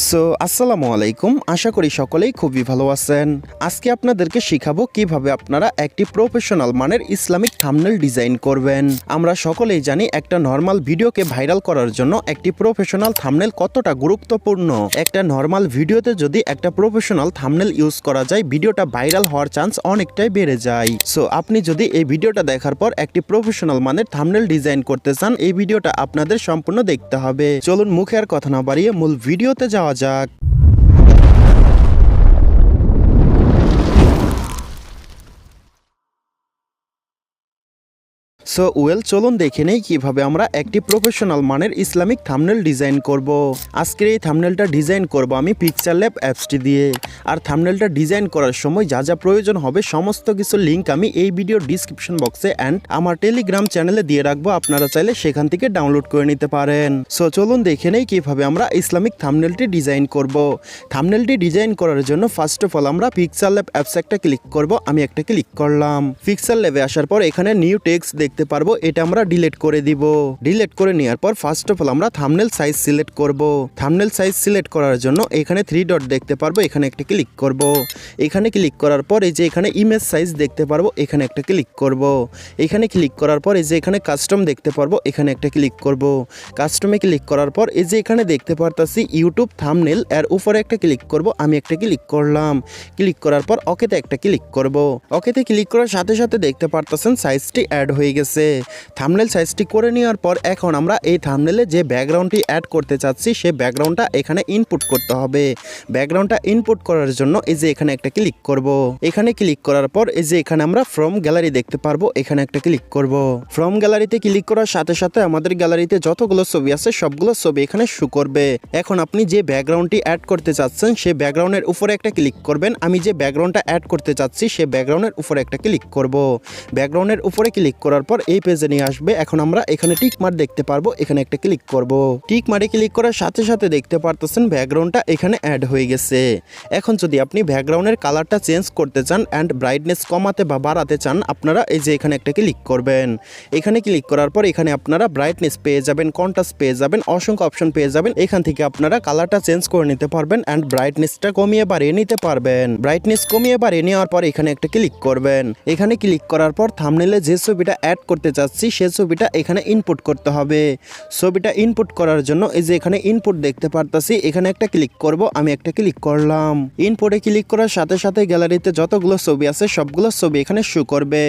আসসালামু আলাইকুম। আশা করি সকলেই খুবই ভালো আছেন। আজকে আপনাদেরকে শিখাবো কিভাবে আপনারা একটি প্রফেশনাল মানের ইসলামিক থাম্বনেল ডিজাইন করবেন। আমরা সকলেই জানি একটা নর্মাল ভিডিওকে ভাইরাল করার জন্য একটি প্রফেশনাল থাম্বনেল কতটা গুরুত্বপূর্ণ। একটা নর্মাল ভিডিওতে যদি একটা প্রফেশনাল থাম্বনেল ইউজ করা যায়, ভিডিওটা ভাইরাল হওয়ার চান্স অনেকটাই বেড়ে যায়। আপনি যদি এই ভিডিওটা দেখার পর একটি প্রফেশনাল মানের থাম্বনেল ডিজাইন করতে চান, এই ভিডিওটা আপনাদের সম্পূর্ণ দেখতে হবে। চলুন মুখে আর কথা না বাড়িয়ে মূল ভিডিওতে যাওয়া যাক। চলুন দেখে নেই কিভাবে আমরা একটি প্রফেশনাল মানের ইসলামিক থাম্বনেল ডিজাইন করব। আজকের এই থাম্বনেলটা ডিজাইন করব আমি পিকচারল্যাব অ্যাপসটি দিয়ে। আর থাম্বনেলটা ডিজাইন করার সময় যা যা প্রয়োজন হবে সমস্ত কিছু লিঙ্ক আমি এই ভিডিওর ডিসক্রিপশন বক্সে অ্যান্ড আমার টেলিগ্রাম চ্যানেলে দিয়ে রাখবো, আপনারা চাইলে সেখান থেকে ডাউনলোড করে নিতে পারেন। চলুন দেখে নেই কিভাবে আমরা ইসলামিক থাম্বনেলটি ডিজাইন করব। থাম্বনেলটি ডিজাইন করার জন্য ফার্স্ট অফ অল আমরা পিকচারল্যাব অ্যাপসে একটা ক্লিক করব। আমি একটা ক্লিক করলাম। পিকচারল্যাবে আসার পর এখানে নিউ টেক্সট দেখতে পারবো, এটা আমরা ডিলিট করে দিব। ডিলিট করে নেওয়ার পর ফার্স্ট অফ অল আমরা থাম্বনেল সাইজ সিলেক্ট করব। থাম্বনেল সাইজ সিলেক্ট করার জন্য এখানে 3 ডট দেখতে পারবো, এখানে একটা ক্লিক করব। এখানে ক্লিক করার পর এই যে এখানে ইমেজ সাইজ দেখতে পারবো, এখানে একটা ক্লিক করব। এখানে ক্লিক করার পর এই যে এখানে কাস্টম দেখতে পারবো, এখানে একটা ক্লিক করব। কাস্টমে ক্লিক করার পর এই যে এখানে দেখতে পারতাছি ইউটিউব থাম্বনেল, এর উপরে একটা ক্লিক করব। আমি একটা ক্লিক করলাম। ক্লিক করার পর ওকেতে একটা ক্লিক করব। ওকেতে ক্লিক করার সাথে সাথে দেখতে পারতেছেন সাইজটি অ্যাড হয়ে গেছে। থাম্বনেল সাইজটি করে নেওয়ার পর এখন আমরা এই থাম্বনেলে যে ব্যাকগ্রাউন্ডটি অ্যাড করতে চাচ্ছি সেই ব্যাকগ্রাউন্ডটা এখানে ইনপুট করতে হবে। ব্যাকগ্রাউন্ডটা ইনপুট করার জন্য এই যে এখানে একটা ক্লিক করব। এখানে ক্লিক করার পর এই যে এখানে আমরা ফ্রম গ্যালারি দেখতে পারবো, এখানে একটা ক্লিক করব। ফ্রম গ্যালারিতে ক্লিক করার সাথে সাথে আমাদের গ্যালারিতে যতগুলো ছবি আছে সবগুলো ছবি এখানে শো করবে। এখন আপনি যে ব্যাকগ্রাউন্ডটি অ্যাড করতে চাচ্ছেন সেই ব্যাকগ্রাউন্ডের উপরে একটা ক্লিক করবেন। আমি যে ব্যাকগ্রাউন্ডটা অ্যাড করতে চাচ্ছি সেই ব্যাকগ্রাউন্ডের উপরে একটা ক্লিক করব। ব্যাকগ্রাউন্ডের উপরে ক্লিক করার পর এই পেজে নিয়ে আসবে। এখন আমরা এখানে টিক মার্ক দেখতে পারবো, এখানে একটা ক্লিক করব। টিক মার্কে ক্লিক করার সাথে সাথে দেখতে পারতেছেন ব্যাকগ্রাউন্ডটা এখানে অ্যাড হয়ে গেছে। এখন যদি আপনি ব্যাকগ্রাউন্ডের কালারটা চেঞ্জ করতে চান অ্যান্ড ব্রাইটনেস কমাতে বা বাড়াতে চান, আপনারা এই যে এখানে একটা ক্লিক করবেন। এখানে ক্লিক করার পর এখানে আপনারা ব্রাইটনেস পেয়ে যাবেন, কন্ট্রাস্ট পেয়ে যাবেন, অসংখ্য অপশন পেয়ে যাবেন। এখান থেকে আপনারা কালারটা চেঞ্জ করে নিতে পারবেন অ্যান্ড ব্রাইটনেসটা কমিয়ে বাড়িয়ে নিতে পারবেন। ব্রাইটনেস কমিয়ে বাড়িয়ে নেওয়ার পর এখানে একটা ক্লিক করবেন। এখানে ক্লিক করার পর থাম্বনেলে যে ছবিটা অ্যাড করতে চাচ্ছি সেই ছবিটা এখানে ইনপুট করতে হবে। ছবিটা ইনপুট করার জন্য এই যে এখানে ইনপুট দেখতে পারতাছি, এখানে একটা ক্লিক করব। আমি একটা ক্লিক করলাম। ইনপুটে ক্লিক করার সাথে সাথে গ্যালারিতে যতগুলো ছবি আছে সবগুলো ছবি এখানে শো করবে।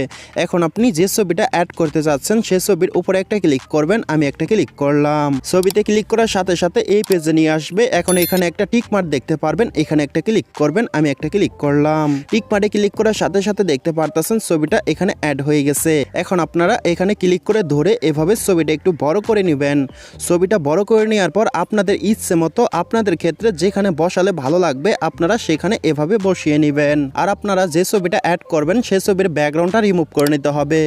এখন আপনি যে ছবিটা অ্যাড করতে যাচ্ছেন সেই ছবির উপরে একটা ক্লিক করবেন। আমি একটা ক্লিক করলাম। ছবিতে ক্লিক করার সাথে সাথে এই পেজে নিয়ে আসবে। এখন এখানে একটা টিক মার্ক দেখতে পারবেন, এখানে একটা ক্লিক করবেন। আমি একটা ক্লিক করলাম। টিক মার্কে ক্লিক করার সাথে সাথে দেখতে পারতেছেন ছবিটা এখানে অ্যাড হয়ে গেছে। এখন আপনারা এখানে ক্লিক করে ধরে এভাবে ছবিটা একটু বড় করে নেবেন। ছবিটা বড় করে নেওয়ার পর আপনাদের ইচ্ছে মতো আপনাদের ক্ষেত্রে যেখানে বসালে ভালো লাগবে আপনারা সেখানে এভাবে বসিয়ে নেবেন। আর আপনারা যে ছবিটা অ্যাড করবেন সেই ছবির ব্যাকগ্রাউন্ডটা রিমুভ করে নিতে হবে।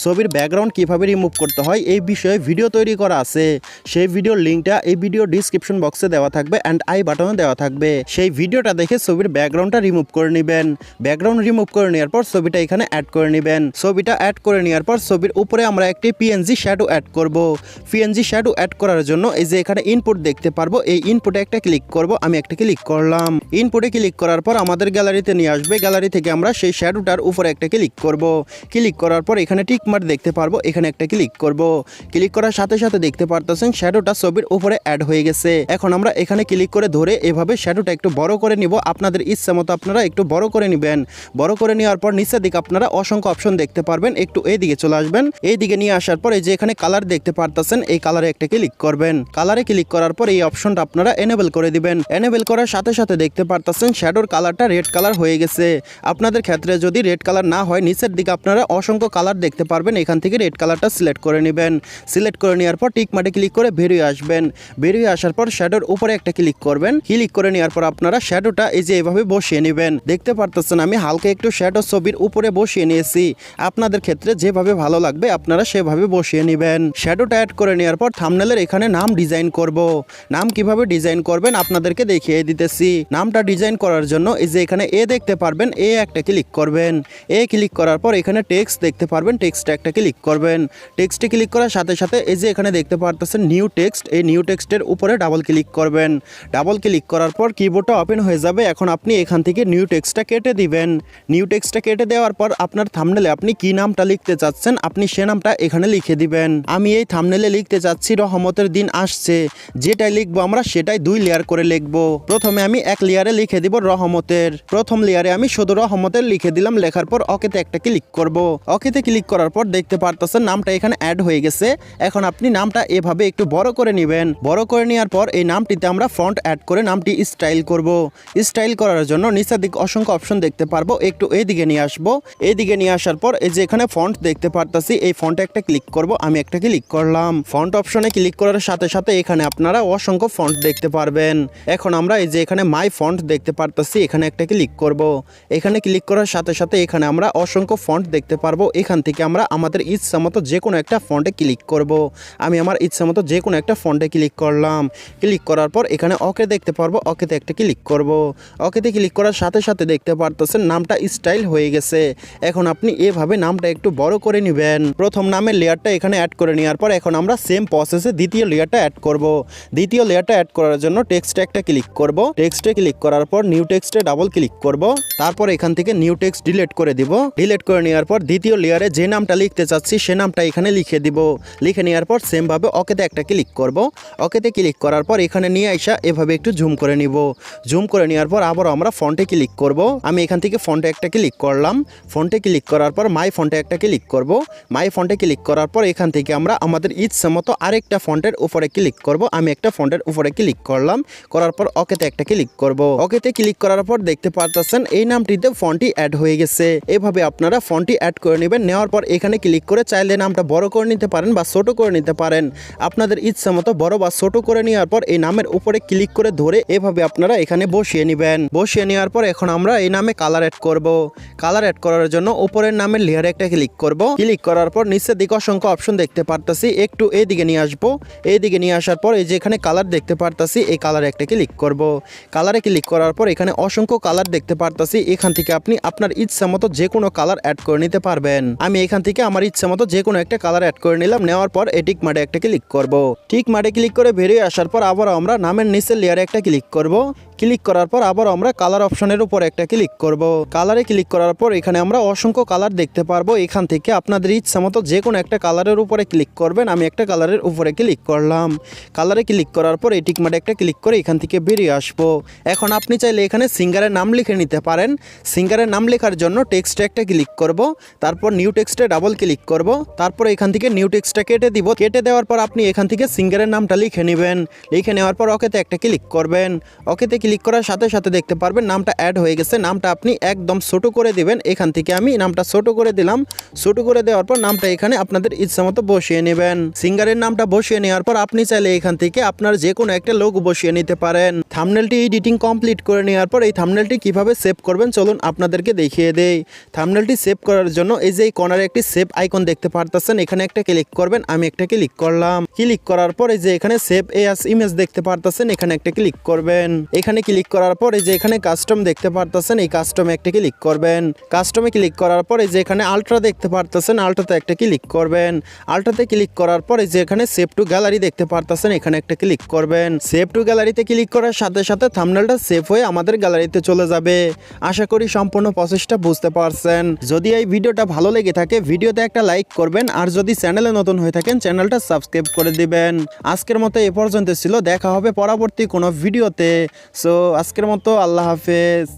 ছবির ব্যাকগ্রাউন্ড কিভাবে রিমুভ করতে হয় এই বিষয়ে ভিডিও তৈরি করা আছে। সেই ভিডিওর লিঙ্কটা এই ভিডিও ডিসক্রিপশন বক্সে দেওয়া থাকবে অ্যান্ড আই বাটনে দেওয়া থাকবে। সেই ভিডিওটা দেখে ছবির ব্যাকগ্রাউন্ডটা রিমুভ করে নেবেন। ব্যাকগ্রাউন্ড রিমুভ করে নেওয়ার পর ছবিটা এখানে অ্যাড করে নেবেন। ছবিটা অ্যাড করে নেওয়ার পর ছবির উপরে আমরা একটি পিএনজি শ্যাডো অ্যাড করব। পিএনজি শ্যাডো অ্যাড করার জন্য এই যে এখানে ইনপুট দেখতে পারবো, এই ইনপুটে একটা ক্লিক করব। আমি একটা ক্লিক করলাম। ইনপুটে ক্লিক করার পর আমাদের গ্যালারিতে নিয়ে আসবে। গ্যালারি থেকে আমরা সেই শ্যাডোটার উপরে একটা ক্লিক করব। ক্লিক করার পর এখানে টিক মার্ক দেখতে পারবো, এখানে একটা ক্লিক করব। ক্লিক করার সাথে সাথে দেখতে পারতেছেন শ্যাডোটা ছবির উপরে অ্যাড হয়ে গেছে। এখন আমরা এখানে ক্লিক করে ধরে এভাবে শ্যাডোটা একটু বড় করে নিব। আপনাদের ইচ্ছা মতো আপনারা একটু বড় করে নেবেন। বড় করে নেওয়ার পর নিচের দিকে আপনারা অসংখ্য অপশন দেখতে পারবেন, একটু এই দিকে চলে আসবেন। এই দিকে নিয়ে আসার পর এই যে এখানে কালার দেখতে পারতেছেন, এই কালারে একটা ক্লিক করবেন। কালারে ক্লিক করার পর এই অপশনটা আপনারা এনেবল করে দিবেন। এনেবল করার সাথে সাথে দেখতে পারতেছেন শ্যাডোর কালারটা রেড কালার হয়ে গেছে। আপনাদের ক্ষেত্রে যদি রেড কালার না হয় নিচের দিকে আপনারা অসংখ্য কালার দেখতে পারবেন, এখান থেকে রেড কালারটা সিলেক্ট করে নেবেন। সিলেক্ট করে নেওয়ার পর টিক মার্কে ক্লিক করে বেরিয়ে আসবেন। বেরিয়ে আসার পর শ্যাডোর উপরে একটা ক্লিক করবেন। ক্লিক করে নেওয়ার পর আপনারা শ্যাডোটা এই যে এভাবে বসিয়ে নেবেন। দেখতে পারতেছেন আমি হালকা একটু শ্যাডো ছবির উপরে বসিয়ে নিয়েছি। আপনাদের ক্ষেত্রে যেভাবে ভালো লাগবে আপনারা সেভাবে বসিয়ে নেবেন। শ্যাডোটা অ্যাড করে নেওয়ার পর থাম্বনেলের এখানে নাম ডিজাইন করব। নাম কিভাবে ডিজাইন করবেন আপনাদেরকে দেখিয়ে দিতেছি। নামটা ডিজাইন করার জন্য এই যে এখানে এ দেখতে পারবেন, এ একটা ক্লিক করবেন। এ ক্লিক করার পর এখানে টেক্সট দেখতে পারবেন, টেক্সটে একটা ক্লিক করবেন। টেক্সটে ক্লিক করার সাথে সাথে এই যে এখানে দেখতে পারতেছেন নিউ টেক্সট, এই নিউ টেক্সটের উপরে ডাবল ক্লিক করবেন। ডাবল ক্লিক করার পর কিবোর্ডটা ওপেন হয়ে যাবে। এখন আপনি এখান থেকে নিউ টেক্সটটা কেটে দিবেন। নিউ টেক্সটটা কেটে দেওয়ার পর আপনার থাম্বনেলে আপনি কি নামটা লিখতে চাচ্ছেন আপনি সে নামটা এখানে লিখে দিবেন। আমি এই থাম্বনেলে লিখতে চাচ্ছি রহমতের দিন আসছে। যেটাই লিখবো আমরা সেটাই 2 লেয়ার করে লিখবো। প্রথমে আমি 1 লেয়ারে লিখে দিব রহমতের। প্রথম লেয়ারে আমি শুধু রহমতের লিখে দিলাম। লেখার পর ওকেতে একটা ক্লিক করব। ওকেতে ক্লিক করার পর দেখতে পারতেছেন নামটা এখানে অ্যাড হয়ে গেছে। এখন আপনি নামটা এভাবে একটু বড় করে নেবেন। বড় করে নেওয়ার পর এই নামটিতে আমরা ফন্ট অ্যাড করে নামটি স্টাইল করব। স্টাইল করার জন্য নিচের দিকে অসংখ্য অপশন দেখতে পারবো, একটু এইদিকে নিয়ে আসবো। এইদিকে নিয়ে আসার পর এই যে এখানে ফন্ট দেখতে পারতাছি, এই ফন্টে একটা ক্লিক করব। আমি একটা ক্লিক করলাম। ফন্ট অপশনে ক্লিক করার সাথে সাথে এখানে আপনারা অসংখ্য ফন্ট দেখতে পারবেন। এখন আমরা এই যে এখানে মাই ফন্ট দেখতে পারতাছি, এখানে একটা ক্লিক করব। এখানে ক্লিক করার সাথে সাথে এখানে আমরা অসংখ্য ফন্ট দেখতে পারবো। এখান থেকে আমরা আমাদের ইচ্ছা মতো যে কোনো একটা ফন্টে ক্লিক করব। আমি আমার ইচ্ছা মতো যে কোনো একটা ফন্টে ক্লিক করলাম। ক্লিক করার পর এখানে ওকে দেখতে পারবো, ওকেতে একটা ক্লিক করব। ওকেতে ক্লিক করার সাথে সাথে দেখতে পারতেছেন নামটা স্টাইল হয়ে গেছে। এখন আপনি এভাবে নামটা একটু বড় করে নেবেন। প্রথম নামের লেয়ারটা এখানে অ্যাড করে নেওয়ার পর এখন আমরা সেম প্রসেসে দ্বিতীয় লেয়ারটা অ্যাড করব। দ্বিতীয় লেয়ারটা অ্যাড করার জন্য টেক্সটে একটা ক্লিক করব। টেক্সটে ক্লিক করার পর নিউ টেক্সটে ডাবল ক্লিক করব। তারপর এখান থেকে নিউ টেক্সট ডিলিট করে দিব। ডিলিট করে নেওয়ার পর দ্বিতীয় লেয়ারে যে নামটা লিখতে চাচ্ছি সে নামটা এখানে লিখে দিব। লিখে নেওয়ার পর সেম ভাবে ওকেতে একটা ক্লিক করব। ওকেতে ক্লিক করার পর এখানে নিয়ে আসা এভাবে একটু জুম করে নিব। জুম করে নেওয়ার পর আবার আমরা ফন্টে ক্লিক করব। আমি এখান থেকে ফন্টে একটা ক্লিক করলাম। ফন্টে ক্লিক করার পর মাই ফন্টে একটা ক্লিক করব। মাই ফন্টে ক্লিক করার পর এখান থেকে আমরা আমাদের ইচ্ছা মতো আরেকটা ফন্টের উপরে ক্লিক করব। আমি একটা ফন্টের উপরে ক্লিক করলাম। করার পর ওকেতে একটা ক্লিক করব। ওকেতে ক্লিক করার পর দেখতে পারতেছেন এই নামটিতে ফন্টটি অ্যাড হয়ে গেছে। এভাবে আপনারা ফন্টটি অ্যাড করে নেবেন। নেওয়ার পর এখানে ক্লিক করে চাইলে নামটা বড় করে নিতে পারেন বা ছোট করে নিতে পারেন। আপনাদের ইচ্ছা মতো বড় বা ছোট করে নেওয়ার পর এই নামের উপরে ক্লিক করে ধরে এভাবে আপনারা এখানে বসিয়ে নেবেন। বসিয়ে নেওয়ার পর এখন আমরা এই নামে কালার অ্যাড করব। কালার অ্যাড করার জন্য উপরের নামের লেয়ারে একটা ক্লিক করব। ক্লিক করার পর নিচের দিকে অসংখ্য অপশন দেখতে পারতাছি, একটু এইদিকে নিয়ে আসবো। এইদিকে নিয়ে আসার পর এই যে এখানে কালার দেখতে পারতাছি, এই কালারে একটা ক্লিক করব। কালারে ক্লিক করার পর এখানে অসংখ্য কালার দেখতে পারতাছি। এখান থেকে আপনি আপনার ইচ্ছা মতো যে কোনো কালার অ্যাড করে নিতে পারবেন। আমি এখান থেকে আমার ইচ্ছা মতো যে কোনো একটা কালার অ্যাড করে নিলাম। নেওয়ার পর এই টিক মার্কে একটা ক্লিক করব। টিক মার্কে ক্লিক করে বেরিয়ে আসার পর আবার আমরা নামের নিচের লেয়ারে একটা ক্লিক করব। ক্লিক করার পর আবার আমরা কালার অপশনের উপর একটা ক্লিক করব। কালারে ক্লিক করার পর এখানে আমরা অসংখ্য কালার দেখতে পারবো। এখান থেকে আপনাদের ইচ্ছা মতো যে কোনো একটা কালারের উপরে ক্লিক করবেন। আমি একটা কালারের উপরে ক্লিক করলাম। কালারে ক্লিক করার পর এই টিক মার্কে একটা ক্লিক করে এখান থেকে বেরিয়ে আসবো। এখন আপনি চাইলে এখানে সিঙ্গারের নাম লিখে নিতে পারেন। সিঙ্গারের নাম লেখার জন্য টেক্সটে একটা ক্লিক করব। তারপর নিউ টেক্সটে ডাবল ক্লিক করব। তারপর এখান থেকে নিউ টেক্সটটা কেটে দিব। কেটে দেওয়ার পর আপনি এখান থেকে সিঙ্গারের নামটা লিখে নেবেন। লিখে নেওয়ার পর ওকেতে একটা ক্লিক করবেন। ওকেতে ক্লিক করার সাথে সাথে দেখতে পারবেন নামটা অ্যাড হয়ে গেছে। নামটা আপনি একদম ছোট করে দিবেন। এখান থেকে আমি নামটা ছোট করে দিলাম। ছোট করে দেওয়ার পর নামটা এখানে আপনাদের ইচ্ছা মতো বসিয়ে নেবেন। সিঙ্গারের নামটা বসিয়ে নেওয়ার পর আপনি চাইলে এখান থেকে আপনার যে কোনো একটা লোগো বসিয়ে নিতে পারেন। থাম্বনেলটি এডিটিং কমপ্লিট করে নেওয়ার পর এই থাম্বনেলটি কিভাবে সেভ করবেন চলুন আপনাদেরকে দেখিয়ে দেই। থাম্বনেলটি সেভ করার জন্য এই যে এই কর্নারে একটি সেভ আইকন দেখতে পারতেছেন, এখানে একটা ক্লিক করবেন। আমি একটা ক্লিক করলাম। ক্লিক করার পর এই যে এখানে সেভ এজ ইমেজ দেখতে পারতেছেন, এখানে একটা ক্লিক করবেন। এখানে ক্লিক করার পর এই যে এখানে কাস্টম দেখতে পারতেছেন, এই কাস্টমে একটা ক্লিক করবেন। কাস্টমে ক্লিক করার পর এই যে এখানে আলট্রা দেখতে পারতেছেন, আলট্রাতে একটা ক্লিক করবেন। আলট্রাতে ক্লিক করার পর এই যে এখানে সেভ টু গ্যালারি দেখতে পারতেছেন, এখানে একটা ক্লিক করবেন। সেভ টু গ্যালারিতে ক্লিক করার সাথে সাথে থাম্বনেলটা সেভ হয়ে আমাদের গ্যালারিতে চলে যাবে। আশা করি সম্পূর্ণ প্রসেসটা বুঝতে পারছেন। যদি এই ভিডিওটা ভালো লেগে থাকে ভিডিওতে একটা লাইক করবেন, আর যদি চ্যানেলে নতুন হয়ে থাকেন চ্যানেলটা সাবস্ক্রাইব করে দিবেন। আজকের মতো এ পর্যন্ত ছিল, দেখা হবে পরবর্তী কোনো ভিডিওতে। সো আজকের মতো আল্লাহ হাফেজ।